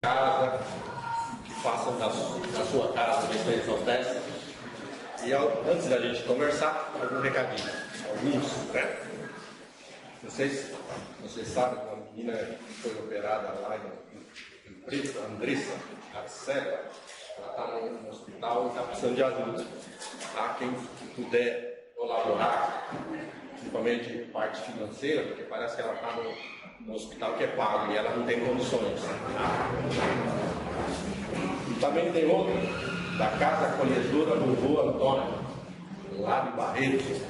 casa, que façam da sua casa uma experiência festa. E antes da gente conversar, algum recadinho. Alguns, né? Vocês sabem que uma menina foi operada lá em Preto, Andressa, Arcela. Ela está no hospital e está precisando de ajuda. Tá? Quem puder colaborar, principalmente parte financeira, porque parece que ela está no hospital que é pago e ela não tem condições. Tá? E também tem outra, da Casa Acolhedora Vovô Antônio, lá de Barretos.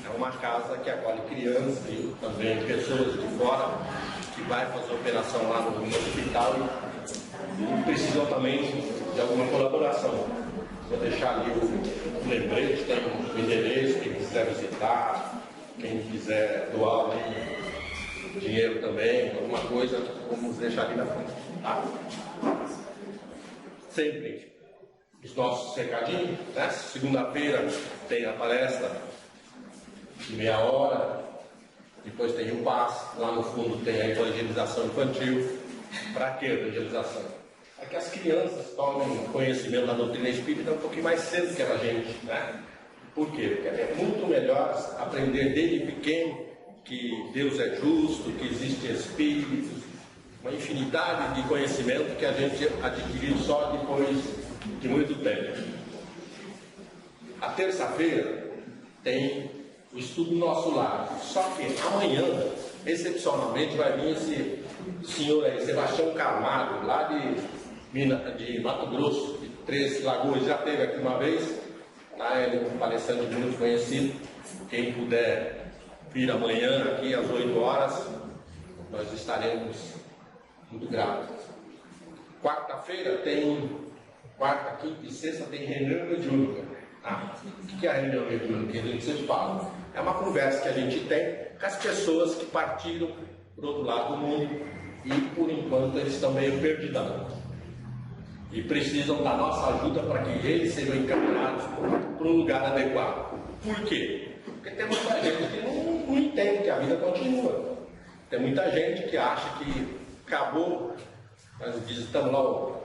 É uma casa que acolhe crianças e também pessoas de fora que vai fazer operação lá no hospital e precisam também de alguma colaboração. Vou deixar ali o lembrete, tem o endereço, quem quiser visitar, quem quiser doar dinheiro também, alguma coisa, vamos deixar ali na frente. Tá? Sempre os nossos recadinhos, né? Segunda-feira tem a palestra de meia hora, depois tem o passe, lá no fundo tem a evangelização infantil. Para que evangelização? Para que as crianças tomem conhecimento da doutrina espírita um pouquinho mais cedo que a gente, né? Por quê? Porque é muito melhor aprender desde pequeno que Deus é justo, que existem espíritos, uma infinidade de conhecimento que a gente adquiriu só depois de muito tempo. A terça-feira tem o estudo Nosso Lar, só que amanhã, excepcionalmente, vai vir esse senhor aí, Sebastião Camargo, lá de Mato Grosso, de Três Lagoas, já esteve aqui uma vez, tá? Ele é um palestrante muito conhecido. Quem puder vir amanhã aqui às 8 horas, nós estaremos muito gratos. Quarta-feira quarta, quinta e sexta tem reunião mediúnica. Tá? O que é a reunião mediúnica que a gente sempre fala? É uma conversa que a gente tem com as pessoas que partiram para o outro lado do mundo e por enquanto eles estão meio perdidão e precisam da nossa ajuda para que eles sejam encaminhados para um lugar adequado. Por quê? Porque tem muita gente que não entende que a vida continua. Tem muita gente que acha que acabou, nós visitamos lá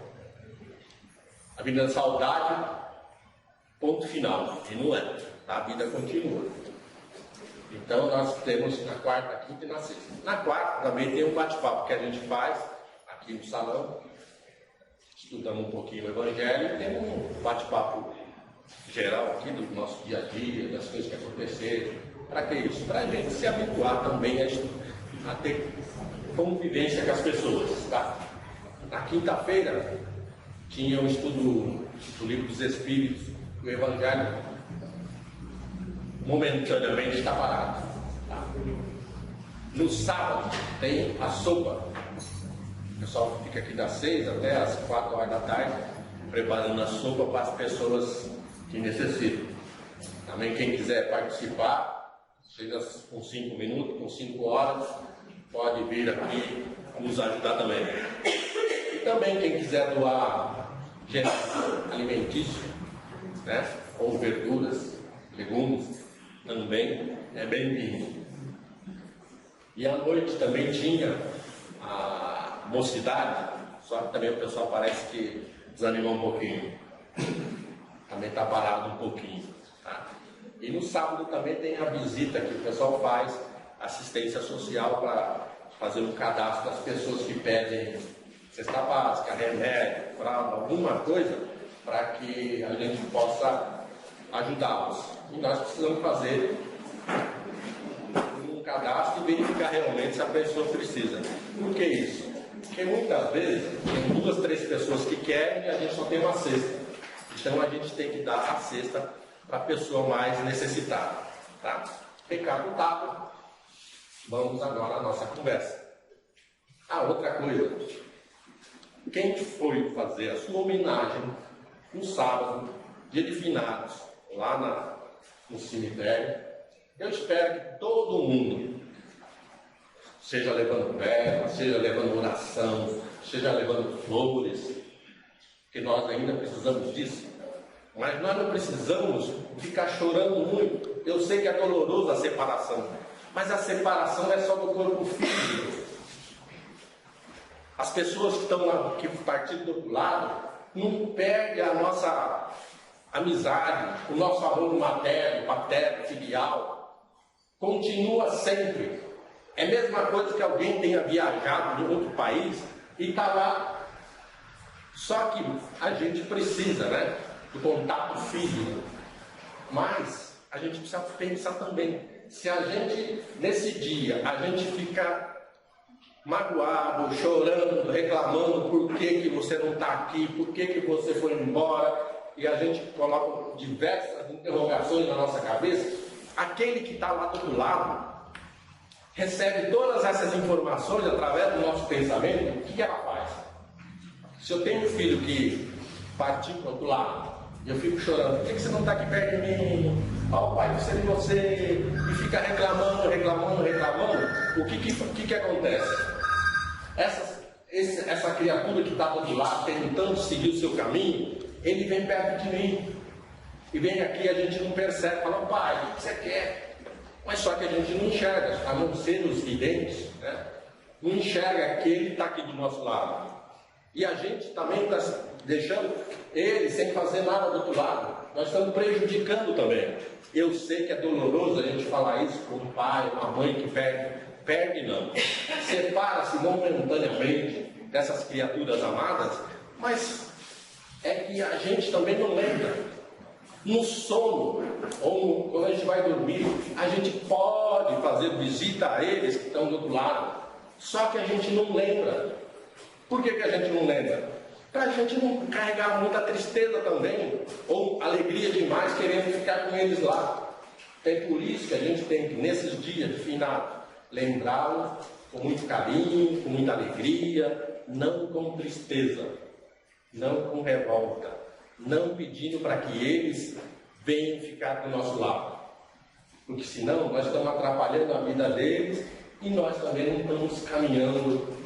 a Vida da Saudade, ponto final. E não é. A vida continua. Então nós temos na quarta, quinta e na sexta. Na quarta também tem um bate-papo que a gente faz aqui no salão. Estudamos um pouquinho o Evangelho e temos um bate-papo geral aqui do nosso dia a dia, das coisas que aconteceram. Para que isso? Para a gente se habituar também a ter convivência com as pessoas. Tá? Na quinta-feira tinha o estudo do Livro dos Espíritos, o Evangelho momentaneamente está parado. Tá? No sábado tem a sopa. O pessoal fica aqui das 6 até as 4 horas da tarde preparando a sopa para as pessoas que necessitam. Também quem quiser participar, seja com 5 minutos, com 5 horas, pode vir aqui nos ajudar também. E também quem quiser doar gênero alimentício, né? Ou verduras, legumes, também é bem-vindo. E à noite também tinha a mocidade, só que também o pessoal parece que desanimou um pouquinho. Também está parado um pouquinho. Tá? E no sábado também tem a visita que o pessoal faz, assistência social para fazer um cadastro das pessoas que pedem cesta básica, remédio, fralda, alguma coisa, para que a gente possa ajudá-los. E nós precisamos fazer um cadastro e verificar realmente se a pessoa precisa. Por que isso? Porque muitas vezes tem 2, 3 pessoas que querem e a gente só tem uma cesta. Então a gente tem que dar a cesta para a pessoa mais necessitada. Tá? Recado dado. Vamos agora à nossa conversa. Outra coisa. Quem foi fazer a sua homenagem no sábado, dia de finados, lá no cemitério, eu espero que todo mundo, seja levando vela, seja levando oração, seja levando flores, que nós ainda precisamos disso, mas nós não precisamos ficar chorando muito. Eu sei que é doloroso a separação, mas a separação é só do corpo físico. As pessoas que estão aqui partindo do outro lado não perdem a nossa amizade, o nosso amor materno, paterno, filial. Continua sempre. É a mesma coisa que alguém tenha viajado de outro país e está lá. Só que a gente precisa, né, do contato físico. Mas a gente precisa pensar também. Se a gente, nesse dia, a gente ficar magoado, chorando, reclamando por que você não está aqui, por que você foi embora, e a gente coloca diversas interrogações na nossa cabeça, aquele que está lá do outro lado recebe todas essas informações através do nosso pensamento. O que ela faz? Se eu tenho um filho que partiu para o outro lado, e eu fico chorando, por que você não está aqui perto de mim? Ó, o pai precisa de você, e fica reclamando, o que acontece? Essa criatura que está do outro lado, tentando seguir o seu caminho, ele vem perto de mim, e vem aqui e a gente não percebe, fala, pai, o que você quer? Mas só que a gente não enxerga, a não ser os videntes, né? Não enxerga que ele está aqui do nosso lado. E a gente também está deixando ele sem fazer nada do outro lado. Nós estamos prejudicando também. Eu sei que é doloroso a gente falar isso com um pai, uma mãe que perde não. Separa-se momentaneamente dessas criaturas amadas, mas é que a gente também não lembra. No sono, ou quando a gente vai dormir, a gente pode fazer visita a eles que estão do outro lado. Só que a gente não lembra. Por que a gente não lembra? Para a gente não carregar muita tristeza também, ou alegria demais querendo ficar com eles lá. É por isso que a gente tem que, nesses dias de finado, lembrá-los com muito carinho, com muita alegria, não com tristeza, não com revolta, não pedindo para que eles venham ficar do nosso lado. Porque senão nós estamos atrapalhando a vida deles e nós também não estamos caminhando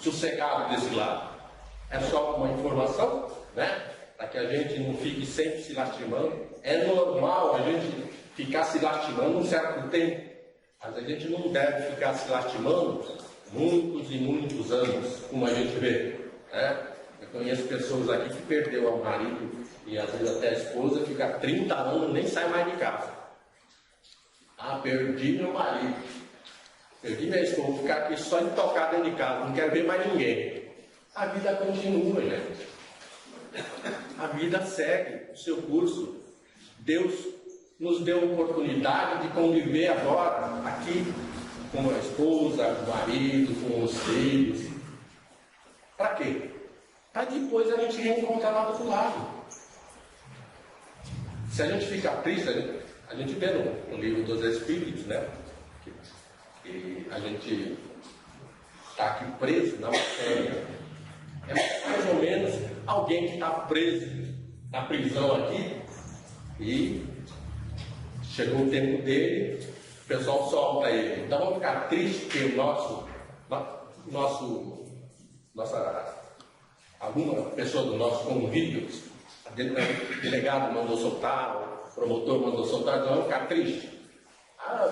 sossegado desse lado. É só uma informação, né? Para que a gente não fique sempre se lastimando. É normal a gente ficar se lastimando um certo tempo, mas a gente não deve ficar se lastimando muitos e muitos anos, como a gente vê, né? Eu conheço pessoas aqui que perdeu o marido e às vezes até a esposa, fica 30 anos nem sai mais de casa. Ah, perdi meu marido. Perdi minha esposa, vou ficar aqui só intocado dentro de casa, não quero ver mais ninguém. A vida continua, gente. A vida segue o seu curso. Deus nos deu a oportunidade de conviver agora, aqui, com a esposa, com o marido, com os filhos. Para quê? Para depois a gente reencontrar lá do outro lado. Se a gente ficar triste, a gente vê no livro dos Espíritos, né? E a gente está aqui preso na matéria. É mais ou menos alguém que está preso na prisão aqui e chegou o tempo dele, o pessoal solta ele. Então vamos ficar tristes que alguma pessoa do nosso convívio, o delegado mandou soltar, o promotor mandou soltar, então vamos ficar tristes.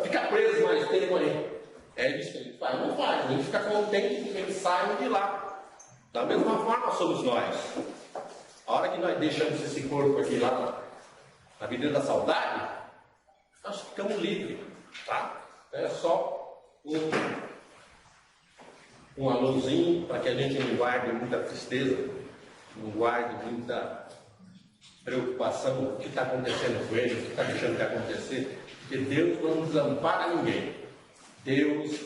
Fica preso mais tempo aí. É isso que ele faz? Não faz, a gente fica contente que eles saiam de lá. Da mesma forma somos nós. A hora que nós deixamos esse corpo aqui lá na vida da saudade, nós ficamos livres, tá? É só um alôzinho para que a gente não guarde muita tristeza, não guarde muita preocupação com o que está acontecendo com ele, o que está deixando de acontecer, porque Deus não desampara ninguém. Deus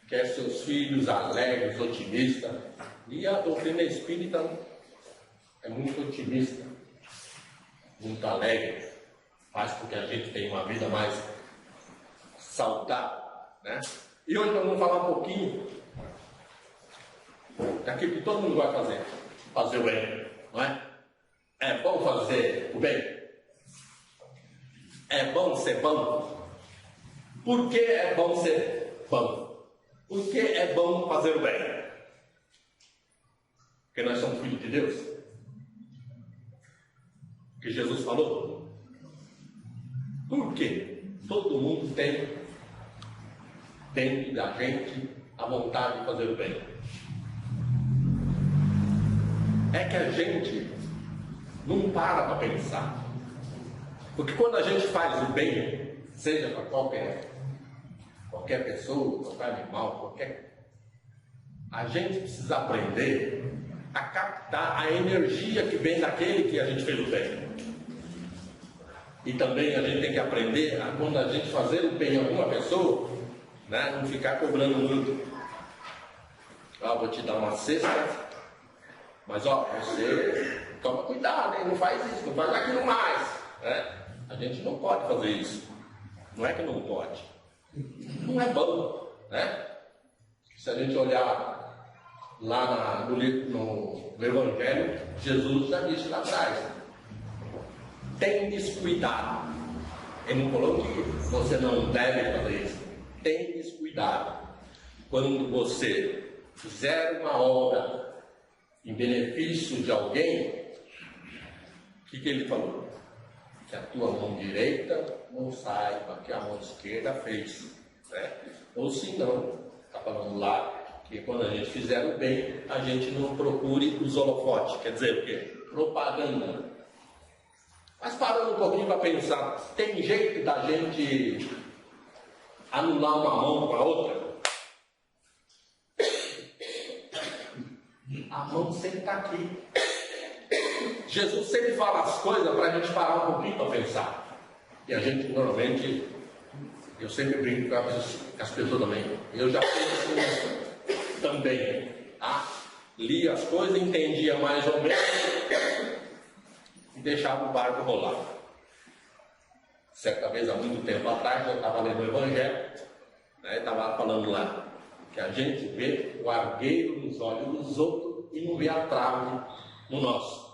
quer seus filhos alegres, otimistas. E a doutrina espírita é muito otimista, muito alegre, faz com que a gente tenha uma vida mais saudável, né? E hoje nós vamos falar um pouquinho daquilo que todo mundo vai fazer o bem, não é? É bom fazer o bem? É bom ser bom? Por que é bom ser bom? Por que é bom fazer o bem? Porque nós somos filhos de Deus. Que Jesus falou. Por quê? Todo mundo tem dentro da gente a vontade de fazer o bem. é que a gente não para pensar. Porque quando a gente faz o bem, seja para qualquer pessoa, qualquer animal, a gente precisa aprender a captar a energia que vem daquele que a gente fez o bem. E também a gente tem que aprender a, quando a gente fazer o bem a alguma pessoa, né, não ficar cobrando muito. Vou te dar uma cesta, mas você toma cuidado, hein? Não faz isso, não faz aquilo mais. Né? A gente não pode fazer isso. Não é que não pode. Não é bom. Né? Se a gente olhar lá no Evangelho, Jesus já disse lá atrás: tendes cuidado. Ele não falou que você não deve fazer isso. Tendes cuidado. Quando você fizer uma obra em benefício de alguém, o que ele falou? Que a tua mão direita não saiba que a mão esquerda fez. Né? Ou se não, está falando lá que quando a gente fizer o bem, a gente não procure os holofotes. Quer dizer o quê? Propaganda. Mas parando um pouquinho para pensar, tem jeito da gente anular uma mão para a outra? A mão sempre está aqui. Jesus sempre fala as coisas para a gente parar um pouquinho para pensar. E a gente normalmente, eu sempre brinco com as pessoas também. Eu já fiz isso também. Li as coisas, entendia mais ou menos e deixava o barco rolar. Certa vez, há muito tempo atrás, eu estava lendo o Evangelho, né, estava falando lá que a gente vê o argueiro nos olhos dos outros e não vê a trave no nosso.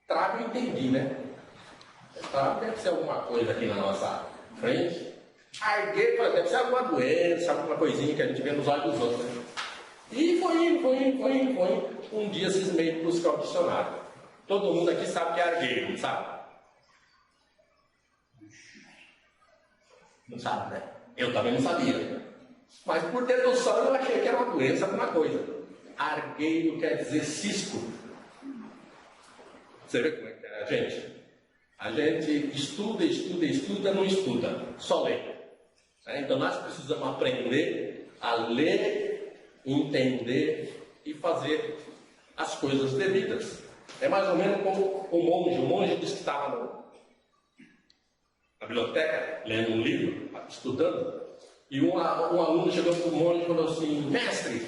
Trave eu entendi, né? Trave deve ser alguma coisa aqui na nossa frente. Argueiro deve ser alguma doença, alguma coisinha que a gente vê nos olhos dos outros. Né? E foi indo. Um dia cismei de buscar o dicionário. Todo mundo aqui sabe que é argueiro, não sabe? Não sabe, né? Eu também não sabia. Mas por dedução eu achei que era uma doença, alguma coisa. Argueiro quer dizer cisco. Você vê como é que é a gente? A gente estuda, não estuda, só lê. Então nós precisamos aprender a ler, entender e fazer as coisas devidas. É mais ou menos como o monge disse que estava na biblioteca, lendo um livro, estudando, e um aluno chegou para o monge e falou assim: mestre,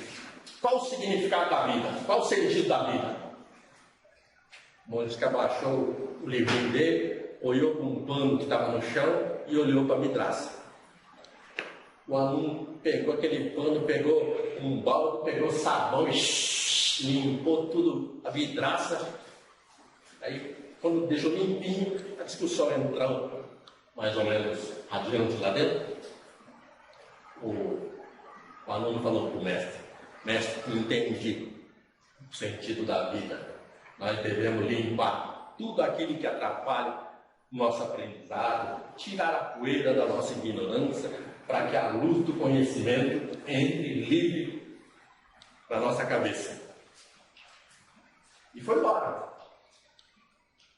qual o significado da vida? Qual o sentido da vida? O monge que abaixou o livrinho dele, olhou para um pano que estava no chão e olhou para a vidraça. O aluno pegou aquele pano, pegou um balde, pegou sabão e limpou tudo, a vidraça. Aí, quando deixou limpinho, a discussão entrou mais ou menos adiante lá dentro. O aluno falou para o mestre: mestre, entendi o sentido da vida. Nós devemos limpar tudo aquilo que atrapalha o nosso aprendizado, tirar a poeira da nossa ignorância, para que a luz do conhecimento entre livre na nossa cabeça. E foi embora.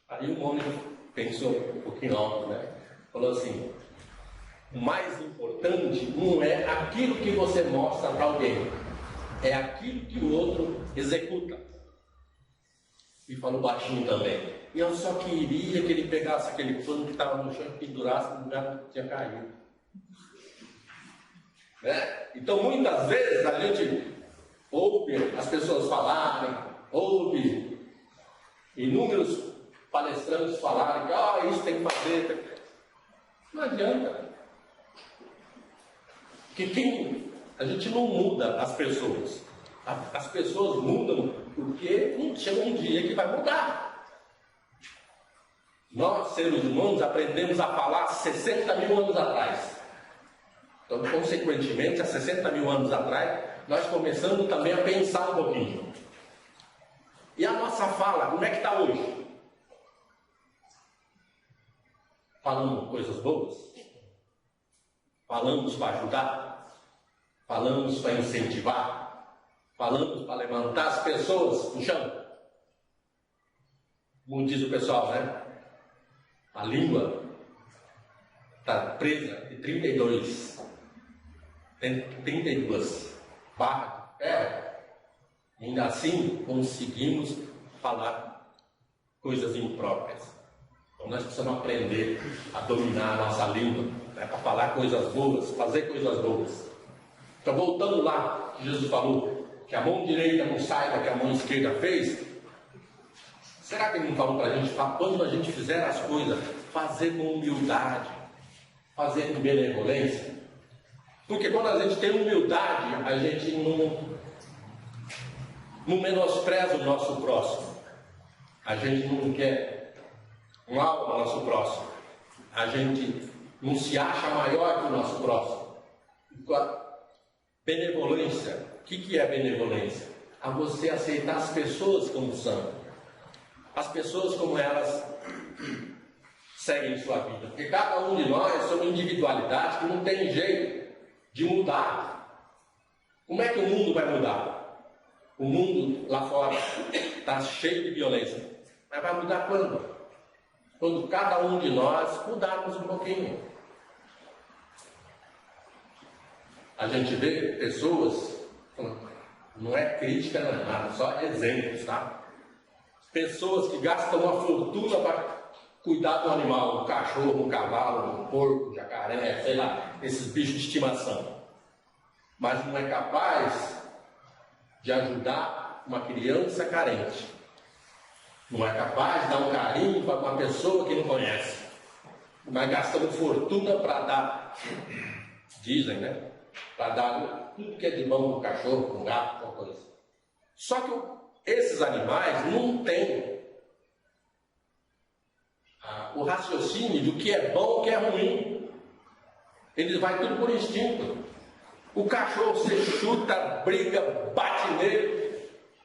Aí o monge pensou um pouquinho alto, né? Falou assim: o mais importante não é aquilo que você mostra para alguém, é aquilo que o outro executa. E falou baixinho também: e eu só queria que ele pegasse aquele pano que estava no chão e pendurasse no lugar que tinha caído. Né? Então muitas vezes a gente ouve as pessoas falarem, ouve inúmeros palestrantes falarem que isso tem que fazer. Não adianta. Porque a gente não muda as pessoas. As pessoas mudam porque chega um dia que vai mudar. Nós, seres humanos, aprendemos a falar 60 mil anos atrás. Então, consequentemente, há 60 mil anos atrás, nós começamos também a pensar um pouquinho. E a nossa fala, como é que está hoje? Falamos coisas boas? Falamos para ajudar? Falamos para incentivar? falamos para levantar as pessoas no chão. Como diz o pessoal, né? A língua está presa de 32 barras de ferro. Ainda assim, conseguimos falar coisas impróprias. Então, nós precisamos aprender a dominar a nossa língua, né, para falar coisas boas, fazer coisas boas. Então, voltando lá, que Jesus falou que a mão direita não saiba que a mão esquerda fez. Será que ele não falou para a gente, quando a gente fizer as coisas, fazer com humildade, fazer com benevolência? Porque quando a gente tem humildade, a gente não menospreza o nosso próximo. A gente não quer mal ao nosso próximo. A gente não se acha maior que o nosso próximo. Benevolência. O que é benevolência? A você aceitar as pessoas como são. As pessoas como elas seguem sua vida. Porque cada um de nós somos individualidades que não tem jeito de mudar. Como é que o mundo vai mudar? O mundo lá fora está cheio de violência. Mas vai mudar quando? Quando cada um de nós mudarmos um pouquinho. A gente vê pessoas, não é crítica, não é nada, só exemplos, tá? Pessoas que gastam uma fortuna para cuidar do animal, um cachorro, um cavalo, um porco, um jacaré, sei lá, esses bichos de estimação. Mas não é capaz de ajudar uma criança carente. Não é capaz de dar um carinho para uma pessoa que não conhece. Mas gastando fortuna para dar, dizem, né? Para dar tudo que é de bom para um cachorro, para um gato, qualquer coisa. Só que esses animais não têm o raciocínio do que é bom e o que é ruim. Eles vão tudo por instinto. O cachorro você chuta, briga, bate nele.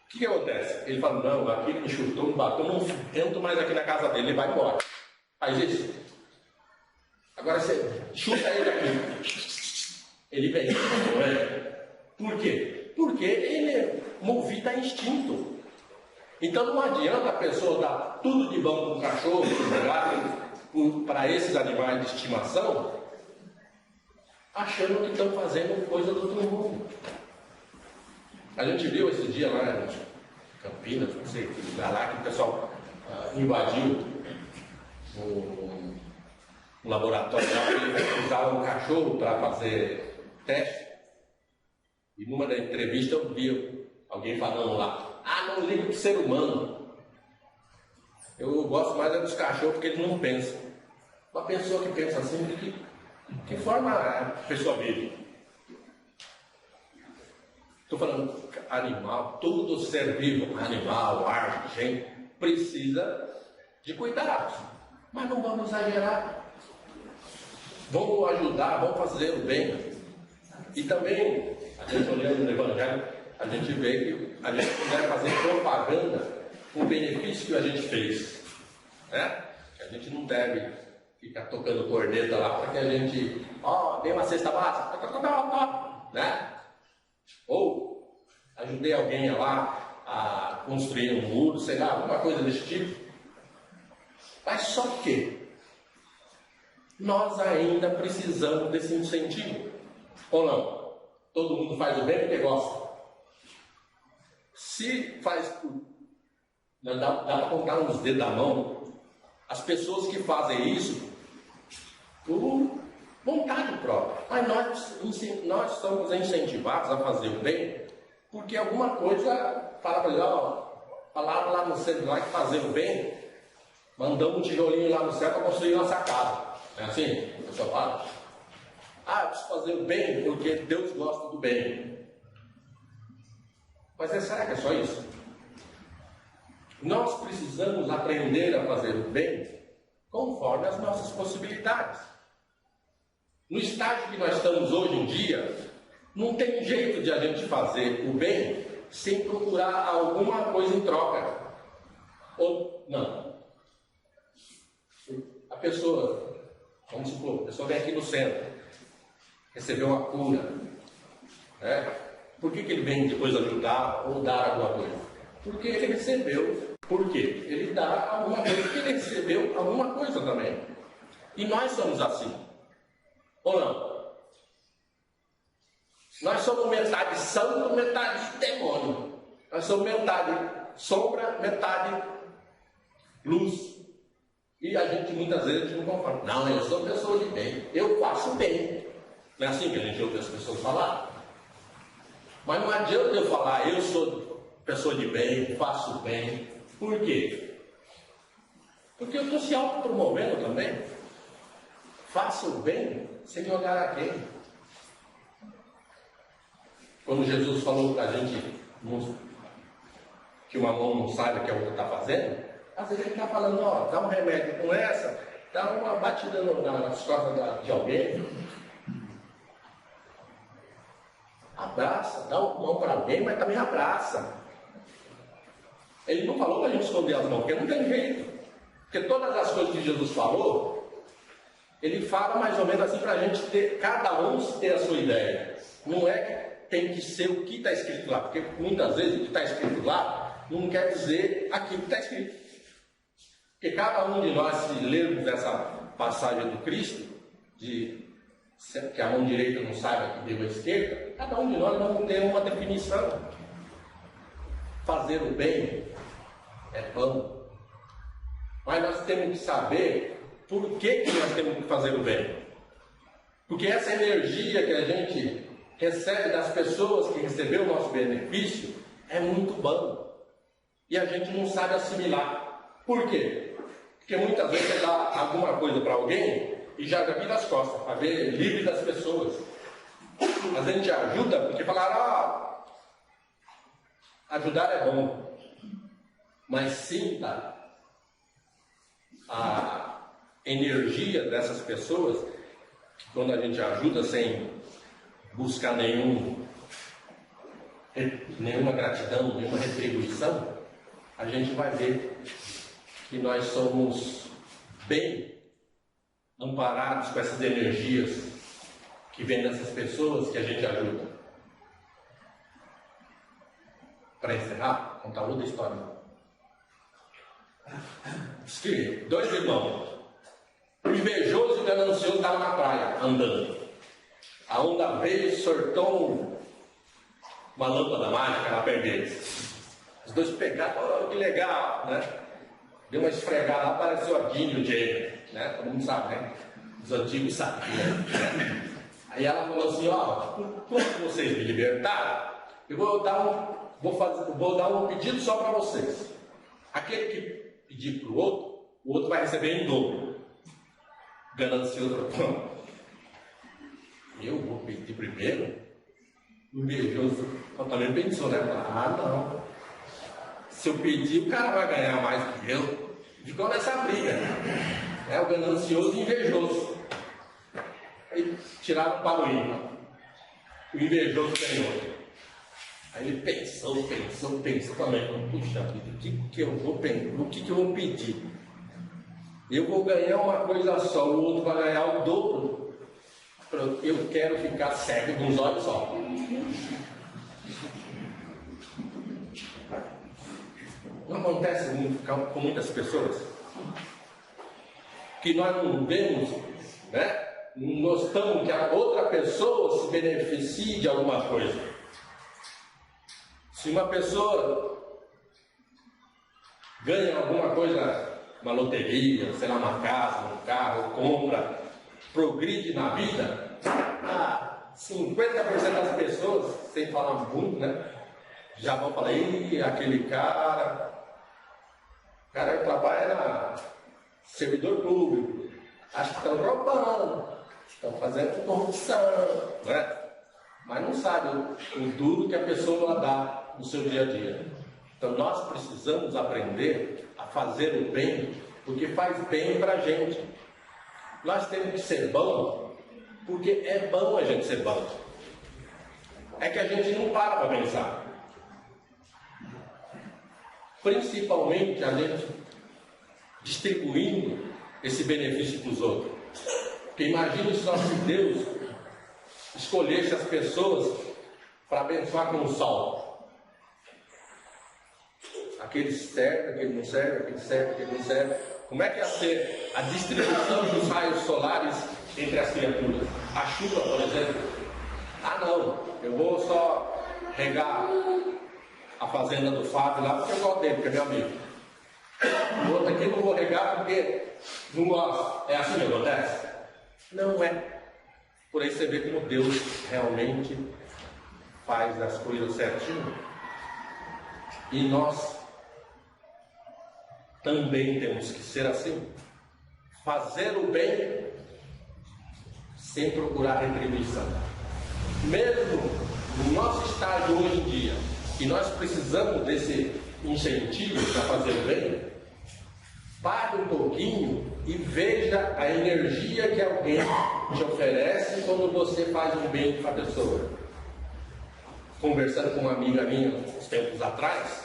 O que acontece? Ele fala, não, aquele me chutou, me bateu, não entro mais aqui na casa dele, ele vai embora. Faz isso. Agora você chuta ele aqui. Ele vem, não é? Por quê? Porque ele é movido a instinto. Então não adianta a pessoa dar tudo de bom para o cachorro, para esses animais de estimação, achando que estão fazendo coisa do outro mundo. A gente viu esse dia lá em Campinas, não sei que lugar lá, que o pessoal invadiu um laboratório lá, que usava um cachorro para fazer teste. E numa da entrevista eu vi alguém falando lá, não ligo para o ser humano. Eu gosto mais dos cachorros porque eles não pensam. Uma pessoa que pensa assim, de que forma a pessoa vive? Estou falando animal, todo ser vivo, animal, árvore, gente, precisa de cuidados. Mas não vamos exagerar. Vamos ajudar, vamos fazer o bem. E também, a gente olhando no Evangelho, a gente vê que a gente puder fazer propaganda com o benefício que a gente fez. Né? A gente não deve ficar tocando corneta lá para que a gente, dei uma cesta básica, né? Ou ajudei alguém lá a construir um muro, sei lá, alguma coisa desse tipo. Mas só que nós ainda precisamos desse incentivo. Ou não? Todo mundo faz o bem porque gosta. Se faz, dá para contar nos dedos da mão, as pessoas que fazem isso por vontade própria. Mas nós somos incentivados a fazer o bem porque alguma coisa fala para ele, falaram lá no centro lá que fazer o bem, mandamos um tijolinho lá no céu para construir nossa casa. É assim? O pessoal fala. Eu preciso fazer o bem porque Deus gosta do bem. Mas será que é só isso? Nós precisamos aprender a fazer o bem conforme as nossas possibilidades. No estágio que nós estamos hoje em dia, não tem jeito de a gente fazer o bem sem procurar alguma coisa em troca. Ou não. A pessoa, vamos supor, a pessoa vem aqui no centro, recebeu uma cura, né? Por que ele vem depois ajudar ou dar alguma coisa? Porque ele recebeu. Por quê? Ele dá alguma coisa, porque ele recebeu alguma coisa também. E nós somos assim. Ou não? Nós somos metade santo, metade demônio. Nós somos metade sombra, metade luz. E a gente muitas vezes não conforma. Não, eu sou pessoa de bem. Eu faço bem. Não é assim que a gente ouve as pessoas falar? Mas não adianta eu falar, eu sou pessoa de bem, faço bem. Por quê? Porque eu estou se autopromovendo também. Faço o bem sem olhar a quem. Quando Jesus falou para a gente que uma mão não sabe o que a outra está fazendo, às vezes ele está falando, ó, dá um remédio com essa, dá uma batida nas costas de alguém. Abraça, dá uma mão para alguém, mas também abraça. Ele não falou para a gente esconder as mãos, porque não tem jeito. Porque todas as coisas que Jesus falou, ele fala mais ou menos assim para a gente ter, cada um ter a sua ideia. Não é que tem que ser o que está escrito lá, porque muitas vezes o que está escrito lá não quer dizer aquilo que está escrito. Porque cada um de nós, se lermos essa passagem do Cristo, que a mão direita não saiba que deu a esquerda, cada um de nós vamos ter uma definição. Fazer o bem é bom. Mas nós temos que saber por que nós temos que fazer o bem. Porque essa energia que a gente recebe das pessoas que recebeu o nosso benefício é muito bom. E a gente não sabe assimilar. Por quê? Porque muitas vezes você dá alguma coisa para alguém e já vira as costas, para ver livre das pessoas. A gente ajuda porque falaram, ajudar é bom. Mas sinta a energia dessas pessoas, que quando a gente ajuda sem buscar nenhuma gratidão, nenhuma retribuição, a gente vai ver que nós somos bem amparados com essas energias que vêm dessas pessoas que a gente ajuda. Para encerrar, contar outra história. Diz que 2 irmãos, o invejoso e o ganancioso estavam na praia, andando. A onda veio e sortou uma lâmpada mágica na perna deles. Os dois pegaram, que legal, né? Deu uma esfregada lá, apareceu a Dini e o Jane, né? Todo mundo sabe, né? Os antigos sabem, né? Aí ela falou assim, quando vocês me libertaram, eu vou dar um pedido só para vocês. Aquele que pedir para o outro vai receber em dobro. Ganancioso, eu vou pedir primeiro? O invejoso também pensou, né? Não. Se eu pedir, o cara vai ganhar mais que eu. Ficou nessa briga. É o ganancioso e invejoso. Aí tiraram para o ímpar. O invejoso ganhou. Aí ele pensou também. Puxa vida, o que eu vou pedir? Eu vou ganhar uma coisa só, o outro vai ganhar o dobro. Eu quero ficar cego com os olhos só. Não acontece com muitas pessoas que nós não vemos, né? Notamos que a outra pessoa se beneficie de alguma coisa. Se uma pessoa ganha alguma coisa, uma loteria, sei lá, uma casa, um carro, compra, progride na vida, 50% das pessoas, sem falar muito, né? Já vão falar, aquele cara trabalha servidor público, acho que estão roubando, estão fazendo corrupção, né? Mas não sabe o duro que a pessoa dá no seu dia a dia. Então nós precisamos aprender a fazer o bem, porque faz bem para a gente. Nós temos que ser bom, porque é bom a gente ser bom. É que a gente não para pensar. Principalmente a gente distribuindo esse benefício para os outros. Porque imagine só se Deus escolhesse as pessoas para abençoar com o sol. Aquele serve, aquele não serve, aquele serve, aquele não serve. Como é que ia ser a distribuição dos raios solares entre as criaturas? A chuva, por exemplo. Ah não, eu vou só regar a fazenda do Fábio lá porque eu gosto dele, porque é meu amigo. O outro aqui não vou regar porque não gosto. É assim que acontece? Não é. Por aí você vê como Deus realmente faz as coisas certinho. E nós também temos que ser assim. Fazer o bem sem procurar retribuição. Mesmo no nosso estágio hoje em dia, que nós precisamos desse incentivo para fazer o bem, pare um pouquinho e veja a energia que alguém te oferece quando você faz um bem para a pessoa. Conversando com uma amiga minha uns tempos atrás,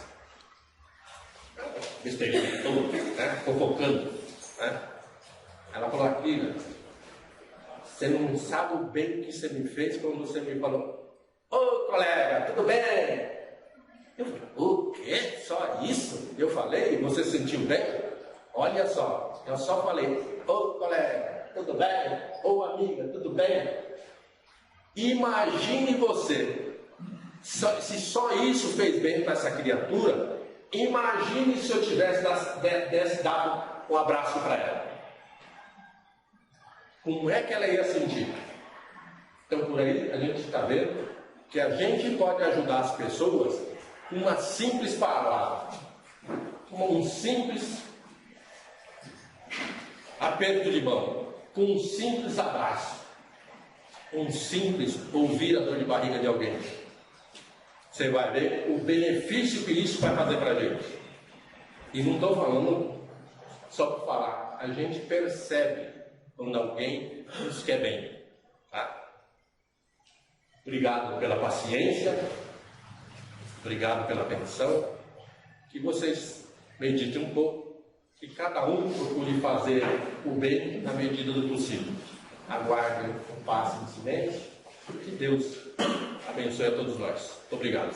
fofocando, né? Ela falou: aqui, você não sabe o bem que você me fez quando você me falou: ô colega, tudo bem? Eu falei: o quê? Só isso? Eu falei? Você sentiu bem? Olha só, eu só falei: ô colega, tudo bem? Ô amiga, tudo bem? Imagine você, se só isso fez bem para essa criatura, imagine se eu tivesse dado um abraço para ela. Como é que ela ia sentir? Então por aí a gente está vendo que a gente pode ajudar as pessoas com uma simples palavra, com um simples aperto de mão, com um simples abraço, um simples ouvir a dor de barriga de alguém. Você vai ver o benefício que isso vai fazer para a gente. E não estou falando só para falar, a gente percebe quando alguém nos quer bem. Tá? Obrigado pela paciência, obrigado pela atenção, que vocês meditem um pouco, que cada um procure fazer o bem na medida do possível. Aguardem um passe de silêncio, que Deus abençoe a todos nós. Muito obrigado.